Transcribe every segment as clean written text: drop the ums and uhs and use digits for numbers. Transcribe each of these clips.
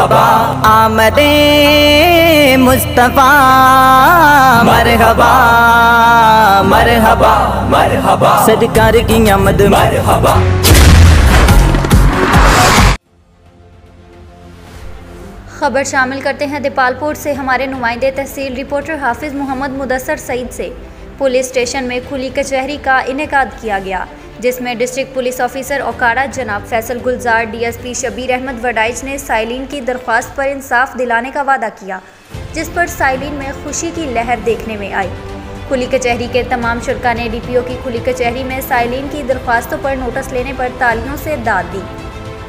मरहबा, आमदे मुस्तफा मरहबा मरहबा मरहबा, सरकार की आमद मरहबा। खबर शामिल करते हैं दीपालपुर से। हमारे नुमाइंदे तहसील रिपोर्टर हाफिज़ मोहम्मद मुदस्सर सईद से पुलिस स्टेशन में खुली कचहरी का इनेकाद किया गया, जिसमें डिस्ट्रिक्ट पुलिस ऑफिसर ओकाड़ा जनाब फैसल गुलजार, डीएसपी शबीर अहमद वडाइच ने साइलिन की दरख्वास्त पर इंसाफ दिलाने का वादा किया, जिस पर साइलिन में खुशी की लहर देखने में आई। खुली कचहरी के तमाम शुरका ने डीपीओ की खुली कचहरी में साइलिन की दरख्वास्तों पर नोटिस लेने पर तालियों से दाद दी।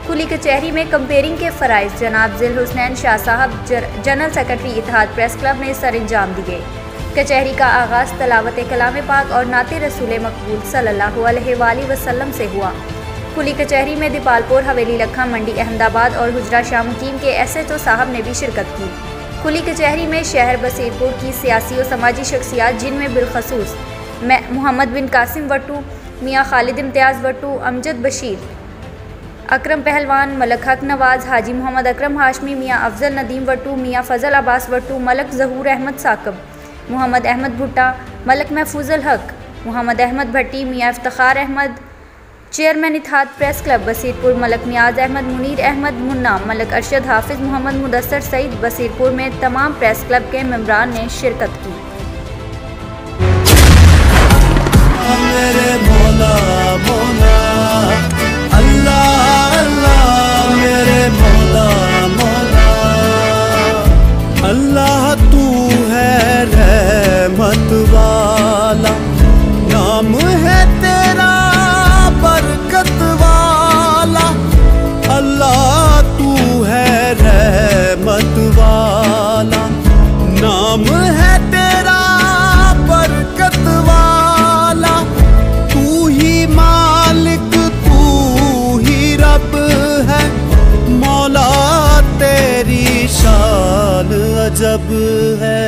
खुली कचहरी में कंपेयरिंग के फ़राइज़ जनाब ज़िल हुसनैन शाह साहब, जनरल सेक्रेटरी इत्तेहाद प्रेस क्लब ने सर अंजाम दिए। कचहरी का आगाज़ तलावत कलाम पाक और नाते रसूल मकबूल सल्लल्लाहु अलैहि वसल्लम से हुआ। खुली कचहरी में दीपालपुर, हवेली लखा, मंडी अहमदाबाद और हुजरा शाह मुकीम के SHO साहब ने भी शिरकत की। खुली कचहरी में शहर बसीरपुर की सियासी और समाजी शख्सियात, जिनमें बिलखसूस मोहम्मद बिन कासिम वट्टू, मियाँ खालिद इम्तियाज़ वट्टू, अमजद बशीर, अकरम पहलवान, मलक हक नवाज़, हाजी मोहम्मद अकरम हाशमी, मियाँ अफजल नदीम वट्टू, मियाँ फजल अब्बास वट्टू, मलक ज़हूर अहमद साकब, मोहम्मद अहमद भुट्टा, मलक महफूजुल हक, Mohammad Ahmad Bhatti, Mian Iftikhar Ahmad, chairman Ittehad press club Basirpur, Malak Niaz Ahmad, Munir Ahmad Munna, Malak Arshad, Hafiz Mohammad Mudassar Saeed Basirpur में तमाम प्रेस क्लब के मेंबरान ने शिरकत की। अल्लाह तू है रहमत वाला, नाम है तेरा बरकत वाला। अल्लाह तू है रहमत वाला, नाम है तेरा बरकत वाला। तू ही मालिक, तू ही रब है, मौला तेरी शान अजब है।